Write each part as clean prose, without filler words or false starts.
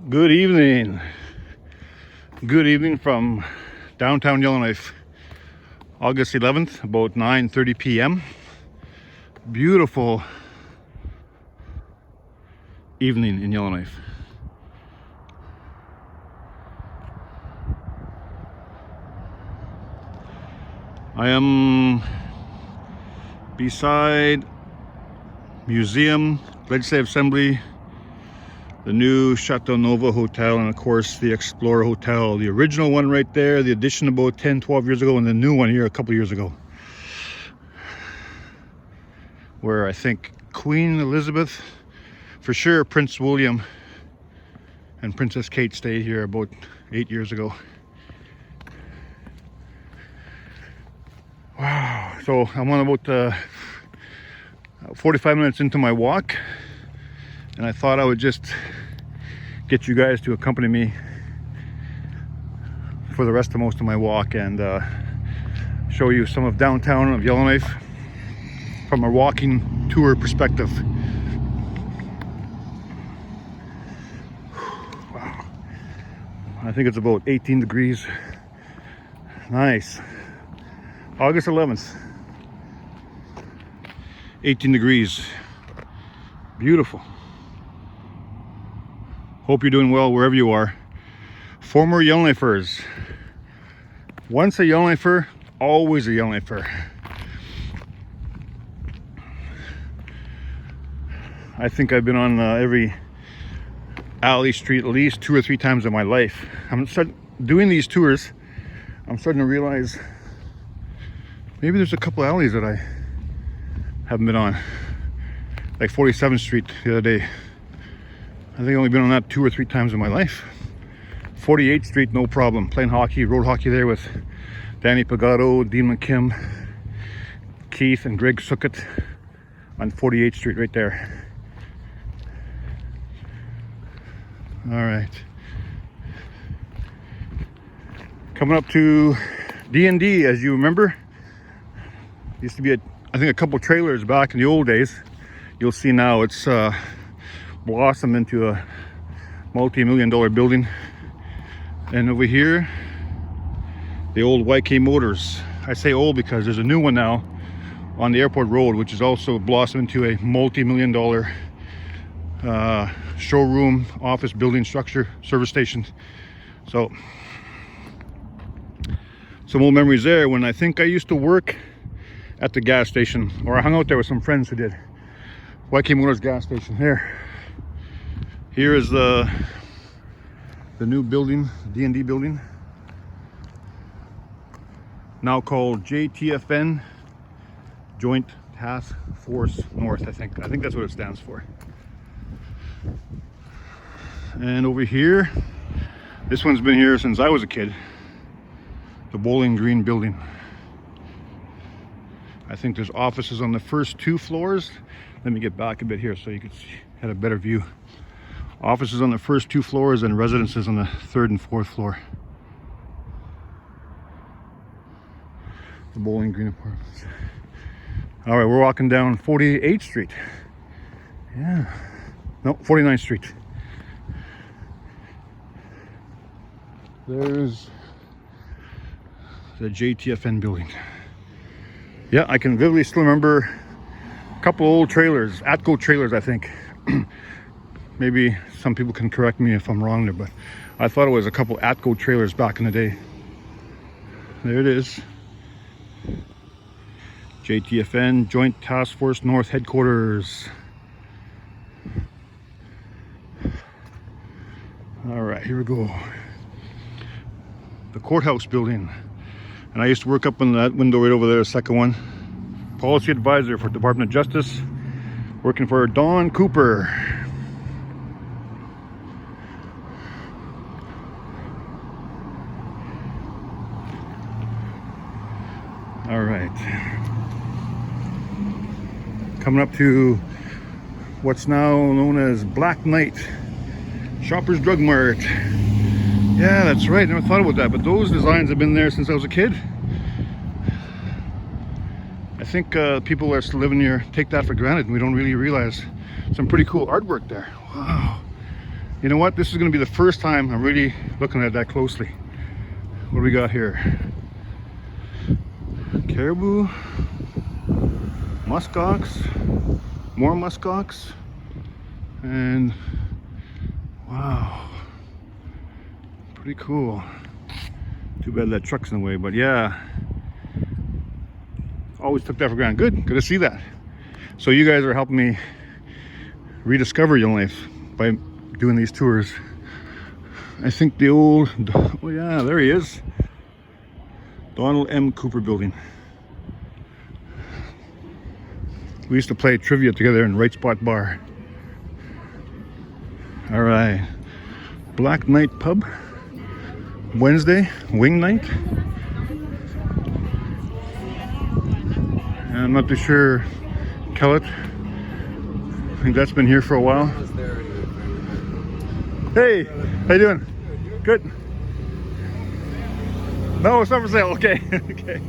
Good evening. Good evening from downtown Yellowknife. August 11th, about 9:30 p.m. Beautiful evening in Yellowknife. I am beside Museum, Legislative Assembly, the new Chateau Nova Hotel, and of course the Explorer Hotel. The original one right there, the addition about 10-12 years ago, and the new one here a couple years ago, where I think Queen Elizabeth, for sure Prince William and Princess Kate stayed here about 8 years ago. Wow. So I'm on about 45 minutes into my walk, and I thought I would just get you guys to accompany me for the rest of most of my walk and show you some of downtown of Yellowknife from a walking tour perspective. Wow. I think it's about 18 degrees. Nice. August 11th. 18 degrees. Beautiful. Hope you're doing well wherever you are. Former Yellowknifers. Once a Yellowknifer, always a Yellowknifer. I think I've been on every alley, street at least 2 or 3 times in my life. I'm doing these tours. I'm starting to realize maybe there's a couple alleys that I haven't been on, like 47th Street the other day. I think I've only been on that 2 or 3 times in my life. 48th Street, no problem. Playing hockey, road hockey there with Danny Pagato, Dean McKim, Keith and Greg Suckett on 48th Street right there. All right. Coming up to D&D, as you remember. Used to be I think a couple trailers back in the old days. You'll see now it's blossomed into a multi-million-dollar building. And over here, the old YK Motors. I say old because there's a new one now on the airport road, which is also blossomed into a multi-million-dollar showroom, office building structure, service station. So some old memories there when I think I used to work at the gas station, or I hung out there with some friends who did. YK Motors gas station here. Here is the new building, D&D building, now called JTFN, Joint Task Force North. I think that's what it stands for. And over here, this one's been here since I was a kid, the Bowling Green building. I think there's offices on the first 2 floors. Let me get back a bit here so you can see, have a better view. Offices on the first 2 floors and residences on the 3rd and 4th floor. The Bowling Green apartments. All right, we're walking down 48th Street. Yeah, no, 49th Street. There's the JTFN building. Yeah, I can vividly still remember a couple old trailers, Atco trailers, I think. Maybe some people can correct me if I'm wrong there, but I thought it was a couple Atco trailers back in the day. There it is. JTFN, Joint Task Force North Headquarters. All right, here we go. The courthouse building. And I used to work up in that window right over there, the second one. Policy advisor for Department of Justice, working for Don Cooper. All right. Coming up to what's now known as Black Knight Shoppers Drug Mart. Yeah, that's right. Never thought about that, but those designs have been there since I was a kid. I think people that are still living here take that for granted, and we don't really realize some pretty cool artwork there. Wow. You know what? This is going to be the first time I'm really looking at that closely. What do we got here? Caribou, muskox, more muskox, and wow, pretty cool. Too bad that truck's in the way, but yeah, always took that for granted. Good to see that. So you guys are helping me rediscover Yellowknife by doing these tours. I think the old, oh yeah, there he is, Donald M. Cooper building. We used to play trivia together in Right Spot Bar. All right, Black Knight Pub, Wednesday, wing night. And I'm not too sure, Kellett, I think that's been here for a while. Hey, how you doing? Good. No, it's not for sale. Okay, okay.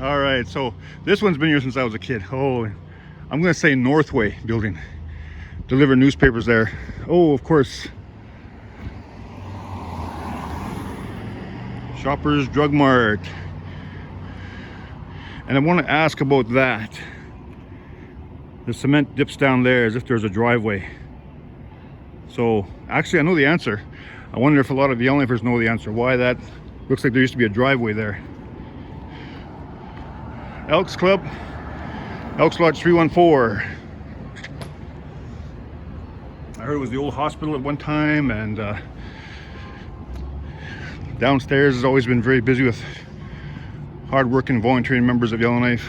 All right, so this one's been here since I was a kid. Oh, I'm gonna say Northway building. Deliver newspapers there. Oh, of course. Shoppers Drug Mart. And I want to ask about that. The cement dips down there as if there's a driveway. So actually I know the answer. I wonder if a lot of Yellowknifers know the answer. Why that looks like there used to be a driveway there. Elks Club, Elks Lodge 314. I heard it was the old hospital at one time, and downstairs has always been very busy with hard-working volunteering members of Yellowknife.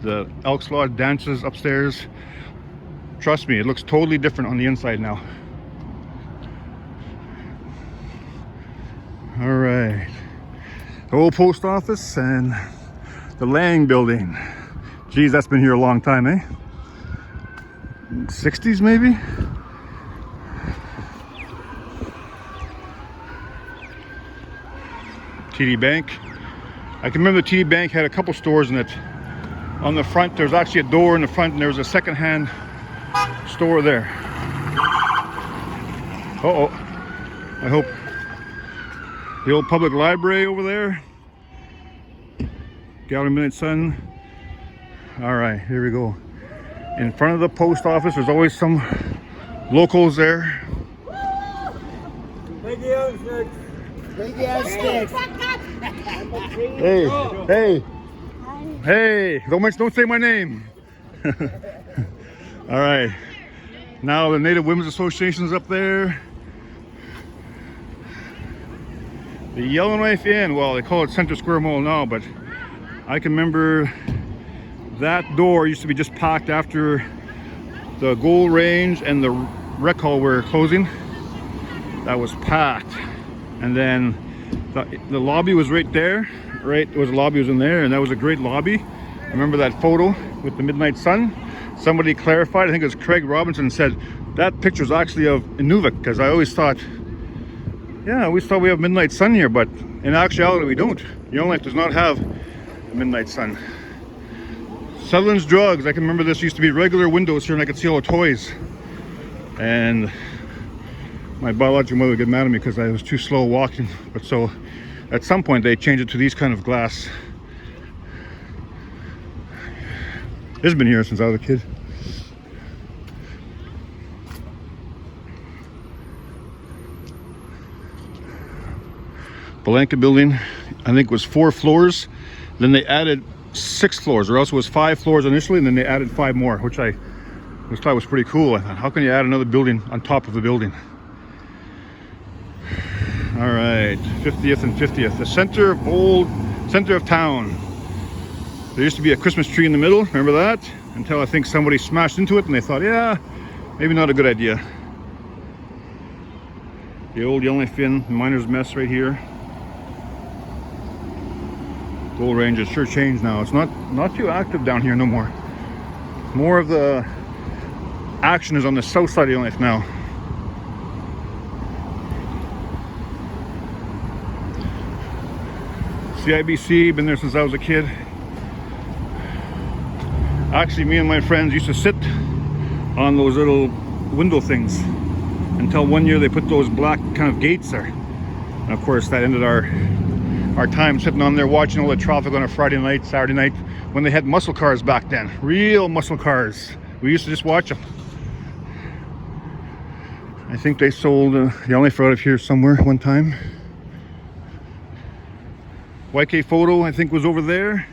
The Elks Lodge dances upstairs. Trust me, it looks totally different on the inside now. All right, the old post office and the Lang building. Geez, that's been here a long time, eh? 60s maybe? TD Bank. I can remember the TD Bank had a couple stores in it. On the front, there's actually a door in the front, and there was a second-hand store there. Uh-oh. I hope. The old public library over there. Gallery Midnight Sun. All right, here we go. In front of the post office, there's always some locals there. Hey, hey, hey! Don't say my name. All right. Now the Native Women's Association is up there. The Yellowknife Inn. Well, they call it Center Square Mall now, but I can remember that door used to be just packed after the Gold Range and the Rec Hall were closing. That was packed. And then the lobby was right there. Right, the lobby was in there, and that was a great lobby. I remember that photo with the midnight sun. Somebody clarified, I think it was Craig Robinson, said that picture's actually of Inuvik, because I always thought, yeah, I always thought we have midnight sun here, but in actuality we don't. Yellowknife does not have a midnight sun. Sutherland's Drugs. I can remember this used to be regular windows here, and I could see all the toys. And my biological mother would get mad at me because I was too slow walking. But so at some point they changed it to these kind of glass. This has been here since I was a kid. Blanket building, I think was 4 floors. Then they added 6 floors, or else it was 5 floors initially, and then they added 5 more, which I thought was pretty cool. I thought, how can you add another building on top of the building? All right, 50th and 50th, the center of town. There used to be a Christmas tree in the middle, remember that? Until I think somebody smashed into it and they thought, yeah, maybe not a good idea. The old Yellowknife Inn, Miner's Mess right here. Gold Range has sure changed now. It's not too active down here no more. More of the action is on the south side of Yellowknife now. CIBC, been there since I was a kid. Actually, me and my friends used to sit on those little window things until one year they put those black kind of gates there. And of course that ended our time sitting on there watching all the traffic on a Friday night, Saturday night, when they had muscle cars back then. Real muscle cars. We used to just watch them. I think they sold Yellowknife out of here somewhere one time. YK Photo, I think, was over there.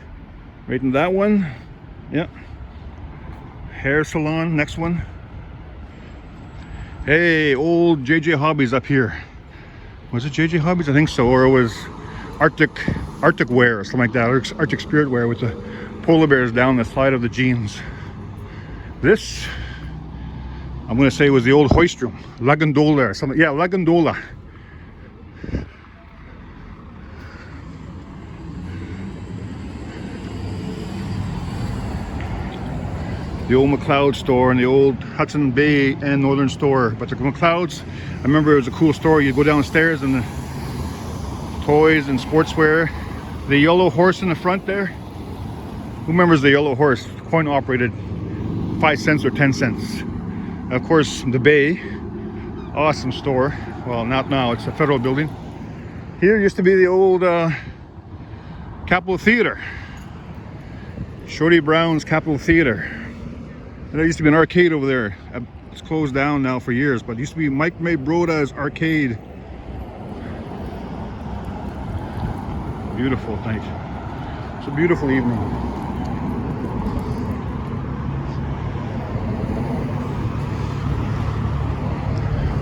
Right in that one. Yeah. Hair salon, next one. Hey, old JJ Hobbies up here. Was it JJ Hobbies? I think so. Or it was Arctic Wear or something like that. Arctic Spirit Wear with the polar bears down the side of the jeans. This, I'm going to say, was the old hoist room. La Gondola or something. Yeah, La Gondola. The old McLeod store and the old Hudson Bay and Northern store. But the McLeod's, I remember it was a cool store. You'd go downstairs and the toys and sportswear. The yellow horse in the front there. Who remembers the yellow horse? Coin operated, 5 cents or 10 cents. Of course, the Bay, awesome store. Well, not now, it's a federal building. Here used to be the old Capitol Theater. Shorty Brown's Capitol Theater. And there used to be an arcade over there. It's closed down now for years, but it used to be Mike May Broda's arcade. Beautiful night. It's a beautiful evening.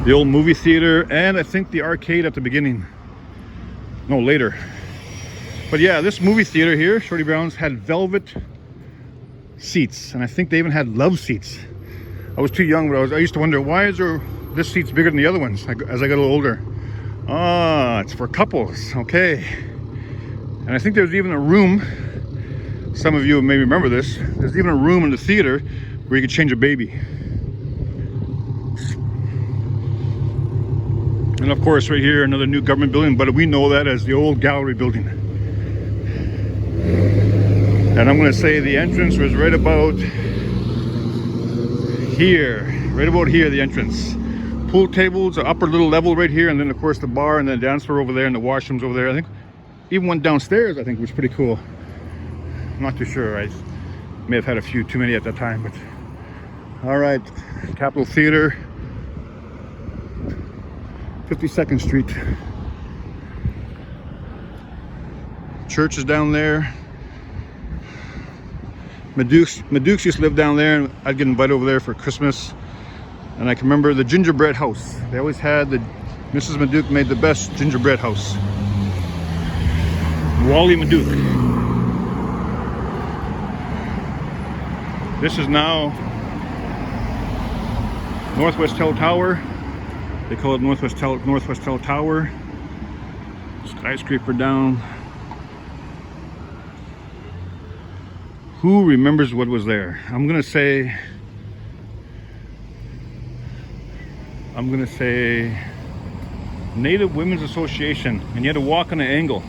The old movie theater, and I think the arcade at the beginning. No, later. But yeah, this movie theater here, Shorty Brown's, had velvet seats, and I think they even had love seats. I was too young, but I used to wonder, why is this seat's bigger than the other ones as I got a little older? Ah, it's for couples. Okay. And I think there's even a room, some of you may remember this, there's even a room in the theater where you could change a baby. And of course right here, another new government building, but we know that as the old gallery building. And I'm going to say the entrance was right about here. Right about here, the entrance. Pool tables, an upper little level right here, and then of course the bar and the dance floor over there and the washrooms over there. I think even one downstairs, I think, was pretty cool. I'm not too sure. I may have had a few too many at that time, but all right. Capitol Theater, 52nd Street. Church is down there. Madukes used to live down there, and I'd get invited over there for Christmas. And I can remember the gingerbread house. They always had Mrs. Maduke made the best gingerbread house. Wally Maduke. This is now Northwest Tell Tower. They call it Northwest Tell Tower. Skyscraper down. Who remembers what was there? I'm gonna say Native Women's Association, and you had to walk on an angle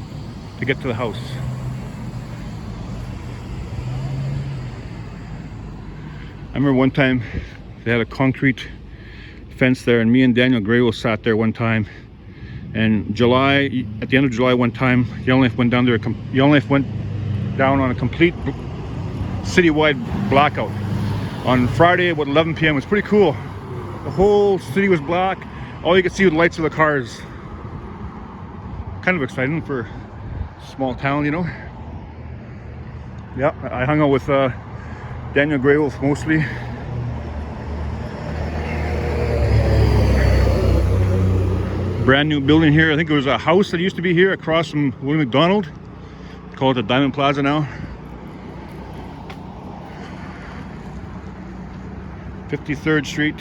to get to the house. I remember one time they had a concrete fence there, and me and Daniel Graywell sat there one time. And at the end of July one time, Yellowknife went down there. Yellowknife went down on a complete citywide blackout on Friday at 11 p.m. It was pretty cool. The whole city was black. All you could see were the lights of the cars. Kind of exciting for a small town, you know. Yeah, I hung out with Daniel Graywell mostly. Brand new building here. I think it was a house that used to be here across from William McDonald. Call it the Diamond Plaza now. 53rd Street.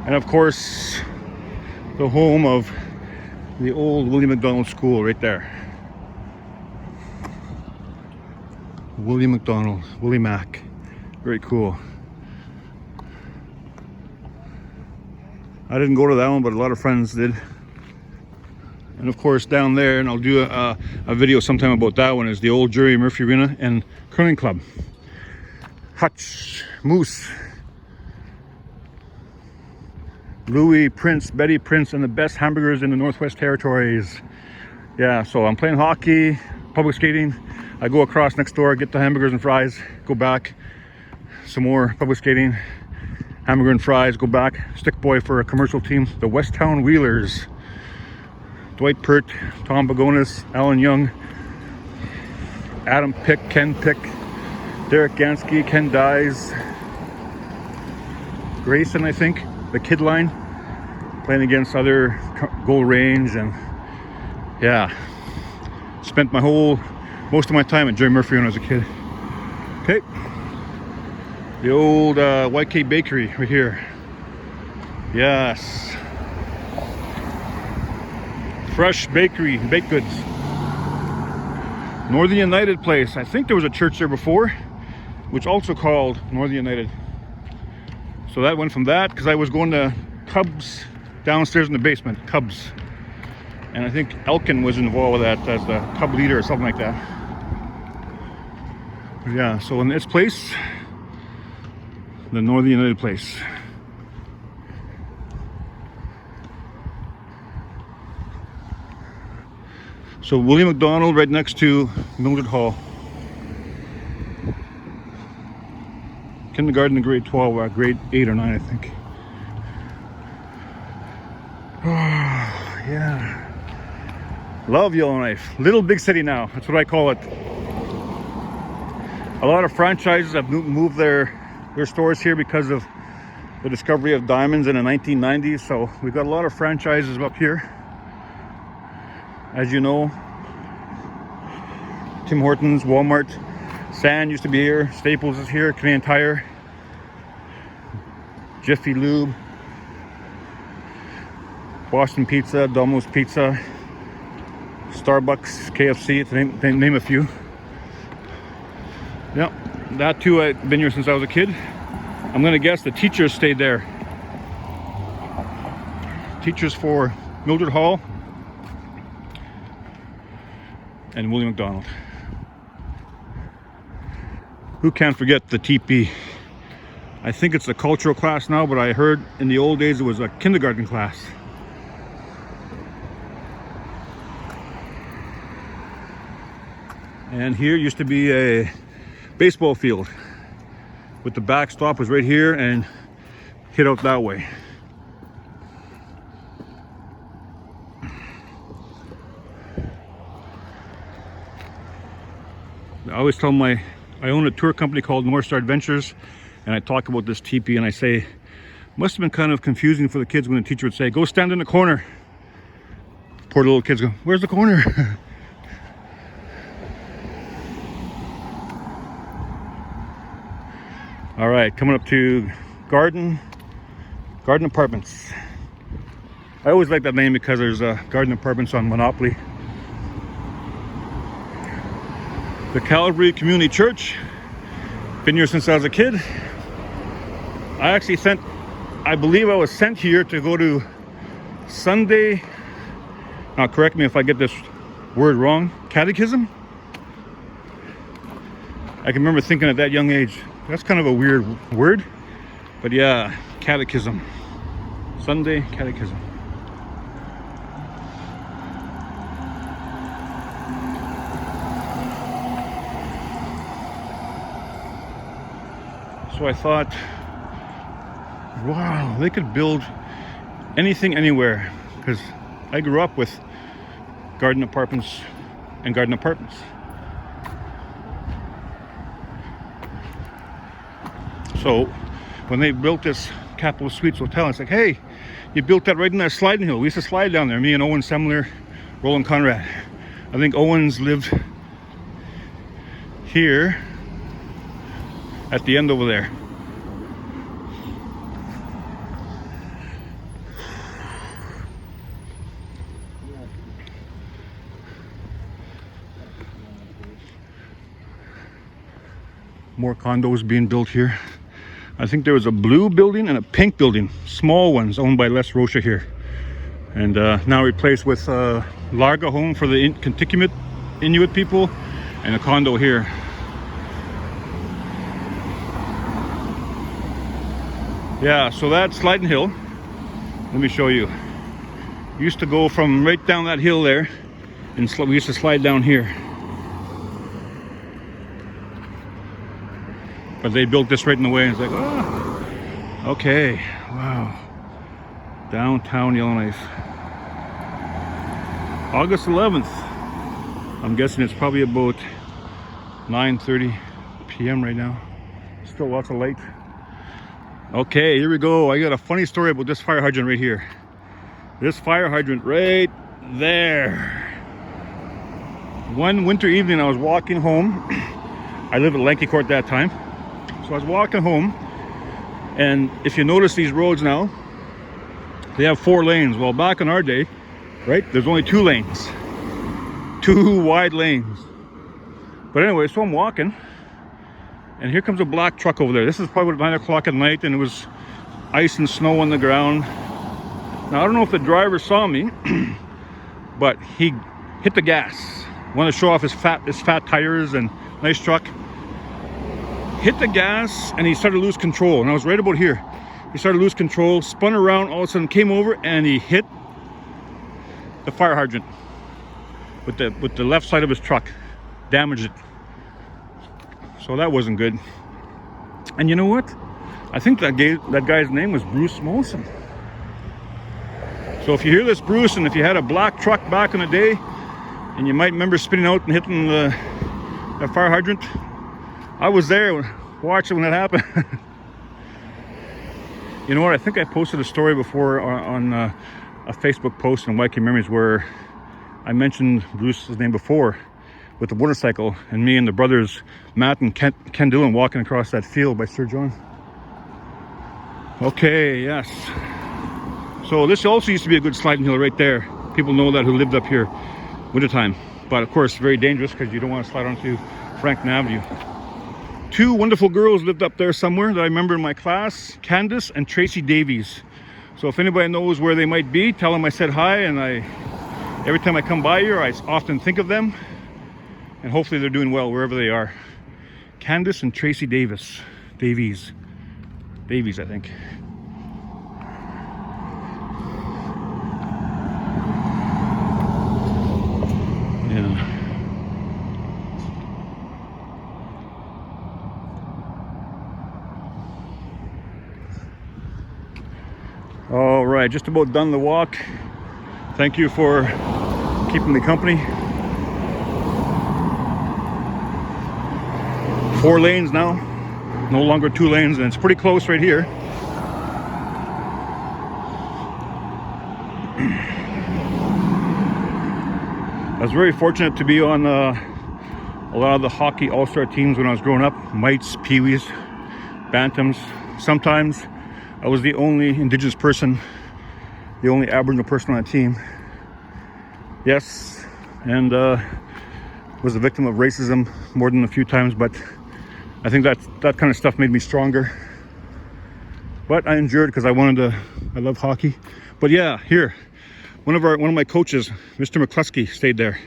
And of course, the home of the old William McDonald School right there. William McDonald, Willie Mac. Very cool. I didn't go to that one, but a lot of friends did. And of course down there, and I'll do a video sometime about that one, is the old Jerry Murphy Arena and Curling Club. Hutch, Moose, Louis, Prince, Betty Prince, and the best hamburgers in the Northwest Territories. Yeah, so I'm playing hockey, public skating. I go across next door, get the hamburgers and fries, go back, some more public skating, hamburger and fries, go back, stick boy for a commercial team, the Westtown Wheelers. Dwight Pert, Tom Bagonis, Alan Young, Adam Pick, Ken Pick, Derek Gansky, Ken Dyes, Grayson, I think, the kid line, playing against other Gold Range, and yeah, spent most of my time at Jerry Murphy when I was a kid. Okay, the old YK Bakery right here. Yes, fresh bakery, baked goods. Northern United place. I think there was a church there before, which also called Northern United. So that went from that, because I was going to Cubs downstairs in the basement, Cubs. And I think Elkin was involved with that as the Cub leader or something like that. Yeah, so in this place, the Northern United place. So William McDonald right next to Mildred Hall. Kindergarten to grade 12, or grade 8 or 9, I think. Oh, yeah. Love Yellowknife. Little big city now, that's what I call it. A lot of franchises have moved their stores here because of the discovery of diamonds in the 1990s. So we've got a lot of franchises up here. As you know, Tim Hortons, Walmart, Sand used to be here, Staples is here, Canadian Tire, Jiffy Lube, Boston Pizza, Domino's Pizza, Starbucks, KFC, to name a few. Yeah, that too, I've been here since I was a kid. I'm gonna guess the teachers stayed there. Teachers for Mildred Hall and William McDonald. Who can't forget the teepee? I think it's a cultural class now, but I heard in the old days it was a kindergarten class. And here used to be a baseball field with the backstop was right here and hit out that way. I always tell I own a tour company called North Star Adventures, and I talk about this teepee, and I say, must have been kind of confusing for the kids when the teacher would say, go stand in the corner. Poor little kids go, where's the corner? All right, coming up to Garden Apartments. I always like that name because there's Garden Apartments on Monopoly. The Calvary Community Church. Been here since I was a kid. I believe I was sent here to go to Sunday, now correct me if I get this word wrong, catechism? I can remember thinking at that young age, that's kind of a weird word, but yeah, catechism. Sunday catechism. So I thought, wow, they could build anything anywhere, because I grew up with garden apartments and garden apartments. So when they built this Capital Suites Hotel, it's like, hey, you built that right in that sliding hill. We used to slide down there, me and Owen Semler, Roland Conrad. I think Owens lived here at the end over there. More condos being built here. I think there was a blue building and a pink building, small ones owned by Les Rocha here, and now replaced with a Larga home for the Contiguous Inuit people and a condo here. Yeah, so that sliding hill, let me show you. Used to go from right down that hill there, and we used to slide down here. But they built this right in the way, and it's like, oh, okay, wow. Downtown Yellowknife. August 11th. I'm guessing it's probably about 9:30 p.m. right now. Still lots of light. Okay, here we go. I got a funny story about this fire hydrant right here. This fire hydrant right there. One winter evening I was walking home. I lived at Lanky Court at that time. So I was walking home, and if you notice these roads now, they have 4 lanes. Well, back in our day, right, there's only 2 lanes. 2 wide lanes. But anyway, so I'm walking, and here comes a black truck over there. This is probably about 9 o'clock at night, and it was ice and snow on the ground. Now, I don't know if the driver saw me, but he hit the gas. Wanted to show off his fat tires and nice truck. Hit the gas, and he started to lose control. And I was right about here. He started to lose control, spun around, all of a sudden came over, and he hit the fire hydrant with the left side of his truck. Damaged it. So that wasn't good. And you know what? I think that guy's name was Bruce Molson. So if you hear this, Bruce, and if you had a black truck back in the day, and you might remember spinning out and hitting the fire hydrant, I was there watching when that happened. You know what? I think I posted a story before on a Facebook post on Wacky Memories where I mentioned Bruce's name before with the motorcycle, and me and the brothers Matt and Ken Dillon walking across that field by Sir John. Okay, yes. So this also used to be a good sliding hill right there. People know that who lived up here wintertime. But of course, very dangerous because you don't want to slide onto Franklin Avenue. 2 wonderful girls lived up there somewhere that I remember in my class, Candace and Tracy Davies. So if anybody knows where they might be, tell them I said hi, and every time I come by here, I often think of them, and hopefully they're doing well wherever they are. Candace and Tracy Davies, I think. Yeah. All right, just about done the walk. Thank you for keeping me company. 4 lanes now, no longer 2 lanes, and it's pretty close right here. I was very fortunate to be on a lot of the hockey all-star teams when I was growing up. Mites, Pee-wees, Bantams. Sometimes I was the only Indigenous person, the only Aboriginal person on that team. Yes, and was a victim of racism more than a few times, but I think that kind of stuff made me stronger. But I endured because I love hockey. But yeah, here, one of my coaches, Mr. McCluskey, stayed there.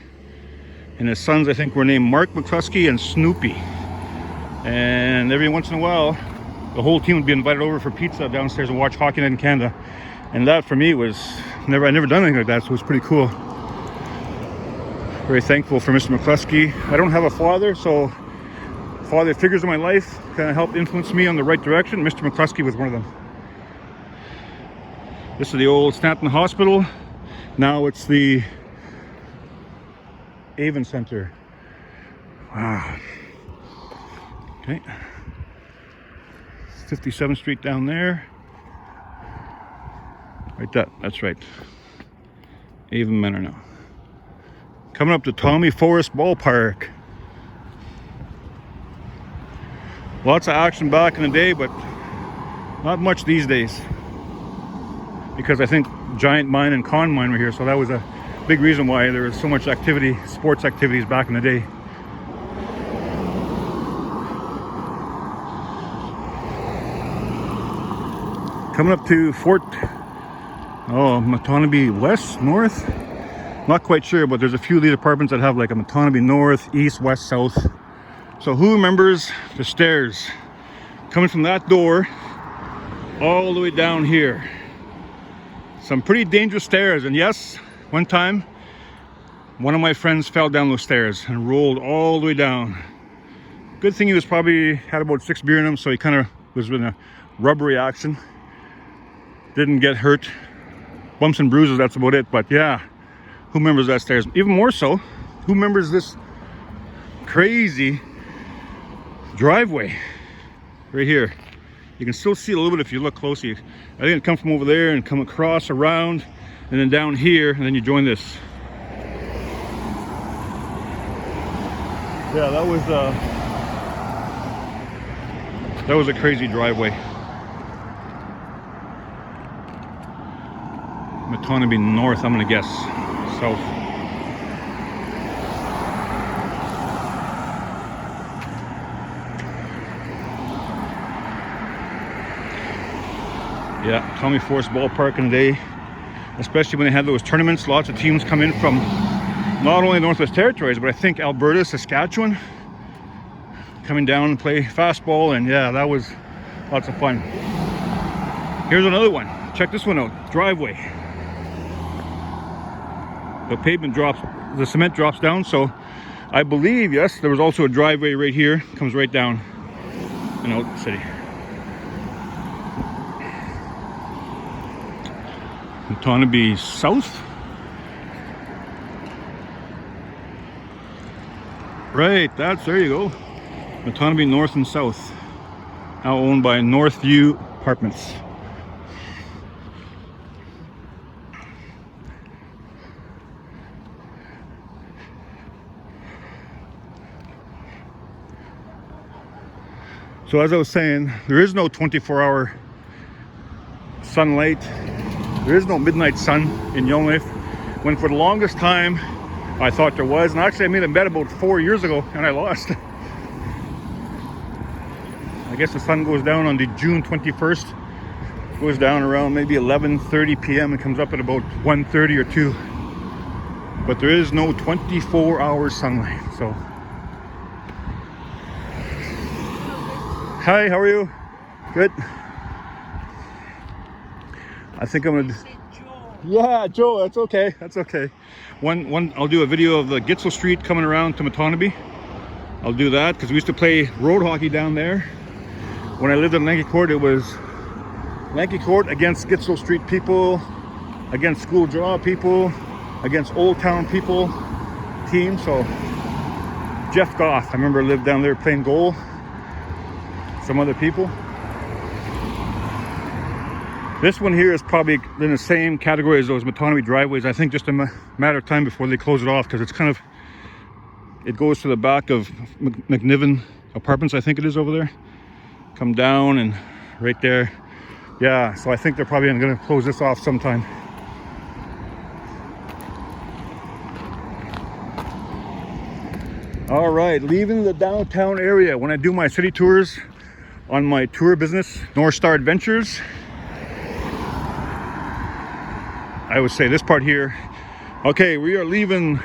And his sons, I think, were named Mark McCluskey and Snoopy. And every once in a while, the whole team would be invited over for pizza downstairs and watch Hockey Night in Canada. And that for me was I never done anything like that, so it was pretty cool. Very thankful for Mr. McCluskey. I don't have a father, so father figures in my life kind of helped influence me on the right direction. Mr. McCluskey was one of them. This is the old Stanton Hospital. Now it's the Avon Center. Wow. Okay. 57th Street down there. Right, that's right. Avon Manor now. Coming up to Tommy Forrest Ballpark. Lots of action back in the day, but not much these days. Because I think Giant Mine and Con Mine were here, so that was a big reason why there was so much activity, sports activities back in the day. Coming up to Matonabee West, North. Not quite sure, but there's a few of these apartments that have like a Matonabee North, East, West, South. So who remembers the stairs? Coming from that door, all the way down here. Some pretty dangerous stairs, and yes, one time one of my friends fell down those stairs and rolled all the way down. Good thing he was probably had about 6 beer in him, so he kind of was in a rubbery action. Didn't get hurt. Bumps and bruises, that's about it. But yeah, who remembers that stairs? Even more so, who remembers this crazy driveway right here? You can still see a little bit if you look closely. I think it come from over there and come across around and then down here, and then you join this. Yeah, that was a crazy driveway. Matonabbee North, I'm gonna guess. South. Yeah, Tommy Force Ballpark in the day, especially when they had those tournaments. Lots of teams come in from not only the Northwest Territories, but I think Alberta, Saskatchewan, coming down and play fastball, and yeah, that was lots of fun. Here's another one. Check this one out. Driveway. The pavement drops, the cement drops down, so I believe, yes, there was also a driveway right here, comes right down and out the city. Matonabbee South. Right, there you go. Matonabbee North and South. Now owned by Northview Apartments. So as I was saying, there is no 24-hour sunlight. There is no midnight sun in Yellowknife, when for the longest time I thought there was. And actually I made a bet about 4 years ago and I lost. I guess the sun goes down on the June 21st. Goes down around maybe 11:30 p.m. and comes up at about 1:30 or 2. But there is no 24-hour sunlight. So hi, how are you? Good. I think I'm gonna. Yeah, Joe. That's okay. That's okay. One. I'll do a video of the Gitzel Street coming around to Matonabbee. I'll do that because we used to play road hockey down there. When I lived in Lanky Court, it was Lanky Court against Gitzel Street people, against School Draw people, against Old Town people team. So Jeff Goff, I remember, lived down there playing goal. Some other people. This one here is probably in the same category as those Matonabbee driveways. I think just a matter of time before they close it off, because it's kind of, it goes to the back of McNiven Apartments, I think it is over there. Come down and right there. Yeah, so I think they're probably going to close this off sometime. All right, leaving the downtown area. When I do my city tours on my tour business, North Star Adventures, I would say this part here. Okay, we are leaving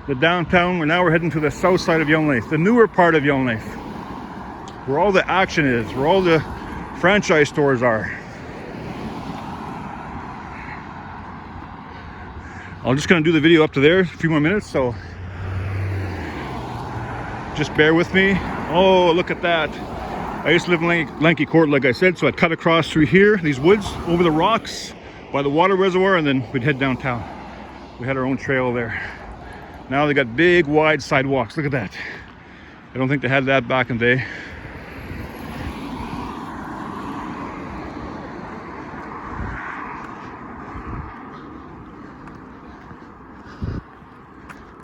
the downtown. Now we're heading to the south side of Yellowknife, the newer part of Yellowknife, where all the action is, where all the franchise stores are. I'm just going to do the video up to there, a few more minutes, so just bear with me. Oh, look at that. I used to live in Lanky Court, like I said, so I'd cut across through here, these woods, over the rocks, by the water reservoir, and then we'd head downtown. We had our own trail there. Now they got big, wide sidewalks. Look at that. I don't think they had that back in the day.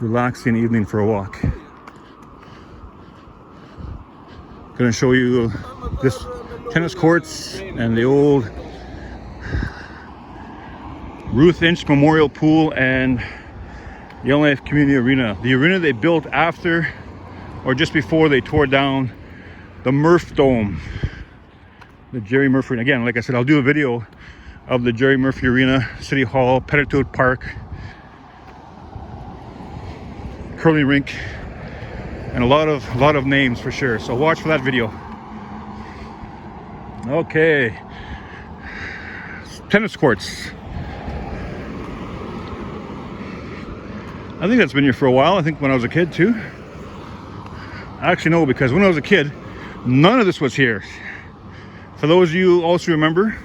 Relaxing evening for a walk. Gonna show you this tennis courts and the old Ruth Inch Memorial Pool and Yellowknife Community Arena. The arena they built after or just before they tore down the Murph Dome, the Jerry Murphy. And again, like I said, I'll do a video of the Jerry Murphy Arena, City Hall, Petittote Park, curling rink, and a lot of names for sure. So watch for that video. Okay. Tennis courts. I think that's been here for a while. I think when I was a kid too. Actually no, because when I was a kid, none of this was here. For those of you who also remember,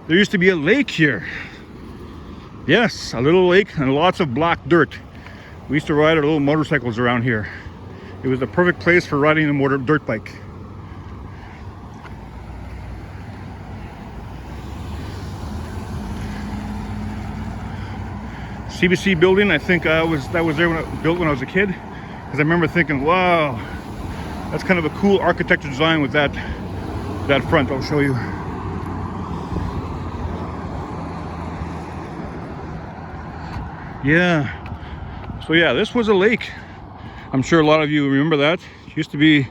there used to be a lake here. Yes, a little lake and lots of black dirt. We used to ride our little motorcycles around here. It was the perfect place for riding a dirt bike. CBC building, I think that was there when it built when I was a kid, because I remember thinking, wow, that's kind of a cool architecture design with that front. I'll show you. Yeah, so yeah, this was a lake. I'm sure a lot of you remember that. It used to be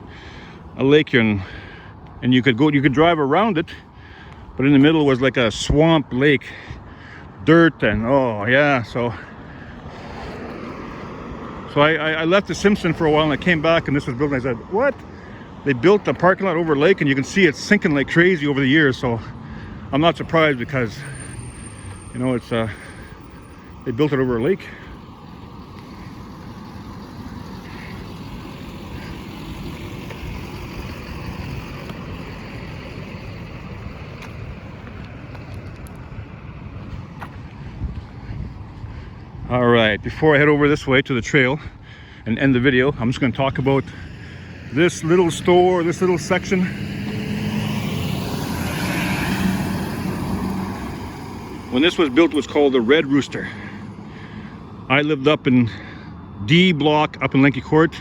a lake here, and you could drive around it, but in the middle was like a swamp lake. Dirt and oh yeah, so I left the Simpson for a while and I came back and this was built and I said, what? They built a parking lot over a lake and you can see it's sinking like crazy over the years, so I'm not surprised because, you know, it's they built it over a lake. All right, before I head over this way to the trail and end the video, I'm just going to talk about this little store, this little section. When this was built, it was called the Red Rooster. I lived up in D block up in Lenky Court.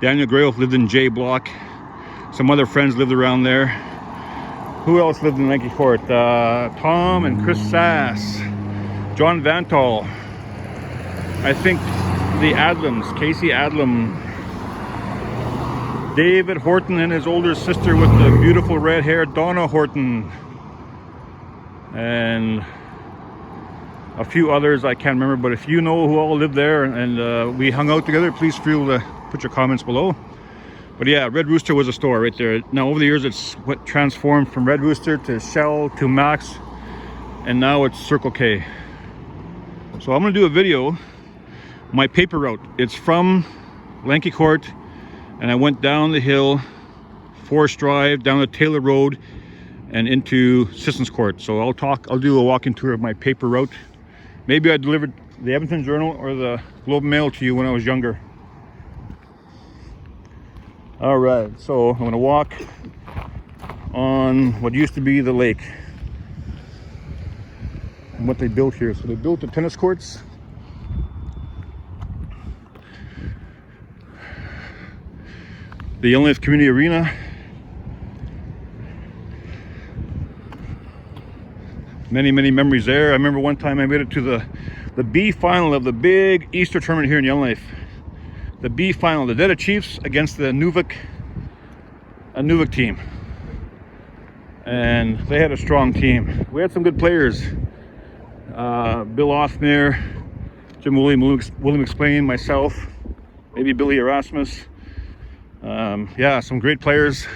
Daniel Grayle lived in J block. Some other friends lived around there. Who else lived in Lenky Court? Tom and Chris Sass, John Vantal. I think the Adlams, Casey Adlam, David Horton and his older sister with the beautiful red hair, Donna Horton, and a few others I can't remember, but if you know who all lived there and we hung out together, please feel to put your comments below. But yeah, Red Rooster was a store right there. Now over the years it's what transformed from Red Rooster to Shell to Max, and now it's Circle K. So I'm going to do a video. My paper route, it's from Lenky Court and I went down the hill, Forest Drive, down the Taylor Road and into Sissons Court. So I'll do a walking tour of my paper route. Maybe I delivered the Edmonton Journal or the Globe and Mail to you when I was younger. All right, so I'm gonna walk on what used to be the lake and what they built here. So they built the tennis courts. The Yellowknife Community Arena. Many memories there. I remember one time I made it to the B final of the big Easter tournament here in Yellowknife. The B final, the Deda Chiefs against the Nuvik team. And they had a strong team. We had some good players. Bill Othmer, Jim William Explain, myself, maybe Billy Erasmus. Yeah, some great players.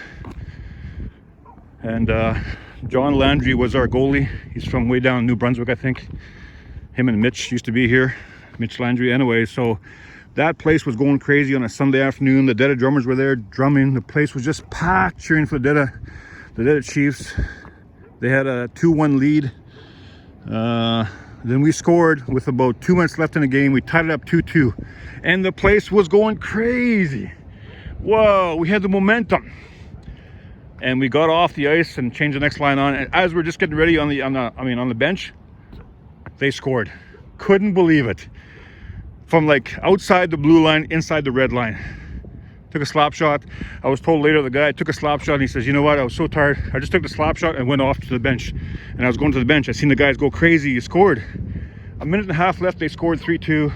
And John Landry was our goalie. He's from way down in New Brunswick, I think. Him and Mitch used to be here. Mitch Landry. Anyway, so that place was going crazy on a Sunday afternoon. The Deda drummers were there drumming. The place was just packed cheering for the Deda Chiefs. They had a 2-1 lead. Then we scored with about 2 minutes left in the game. We tied it up 2-2. And the place was going crazy. Whoa, we had the momentum. And we got off the ice and changed the next line on. And as we're just getting ready on the bench, they scored. Couldn't believe it. From like outside the blue line, inside the red line. Took a slap shot. I was told later the guy took a slap shot and he says, you know what, I was so tired. I just took the slap shot and went off to the bench. And I was going to the bench. I seen the guys go crazy. He scored. A minute and a half left. They scored 3-2.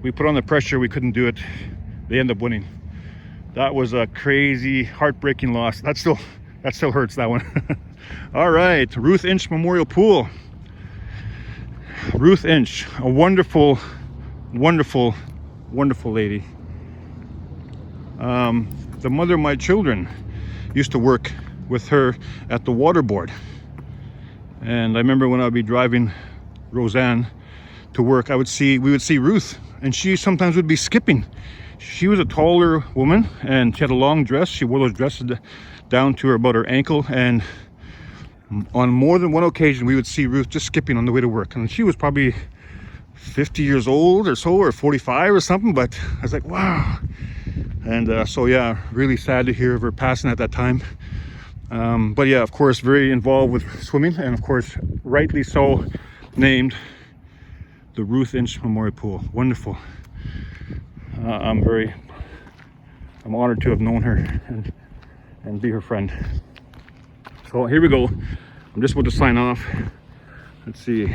We put on the pressure. We couldn't do it. They ended up winning. That was a crazy, heartbreaking loss. That still hurts, that one. All right, Ruth Inch Memorial Pool. Ruth Inch, a wonderful lady. The mother of my children used to work with her at the waterboard. And I remember when I would be driving Roseanne to work, we would see Ruth, and she sometimes would be skipping. She was a taller woman, and she had a long dress. She wore those dresses down to about her ankle, and on more than one occasion we would see Ruth just skipping on the way to work. And she was probably 50 years old or so, or 45 or something, but I was like, wow. And so yeah, really sad to hear of her passing at that time. But yeah, of course, very involved with swimming, and of course, rightly so, named the Ruth Inch Memorial Pool. Wonderful. I'm honored to have known her and be her friend. So here we go. I'm just about to sign off. Let's see,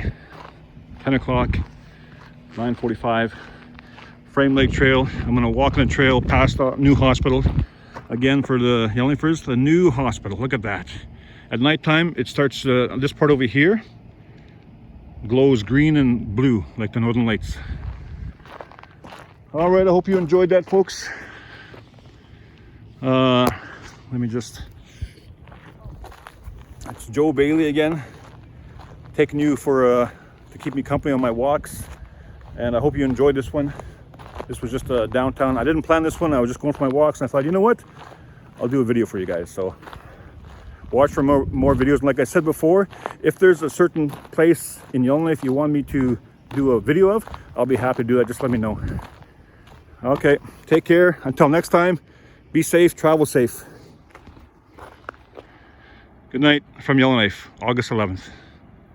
10 o'clock, 9:45, Frame Lake Trail. I'm gonna walk on the trail past the new hospital. Again, for the Yellowknifers, the new hospital. Look at that. At nighttime, it starts, this part over here glows green and blue like the Northern Lights. All right, I hope you enjoyed that, folks. Let me just, it's Joe Bailey again, taking you for to keep me company on my walks, and I hope you enjoyed this one. This was just downtown. I didn't plan this one. I was just going for my walks, and I thought, you know what, I'll do a video for you guys. So watch for more videos. And like I said before, if there's a certain place in Yellowknife you want me to do a video of, I'll be happy to do that. Just let me know. Okay, take care. Until next time, be safe, travel safe. Good night from Yellowknife, August 11th.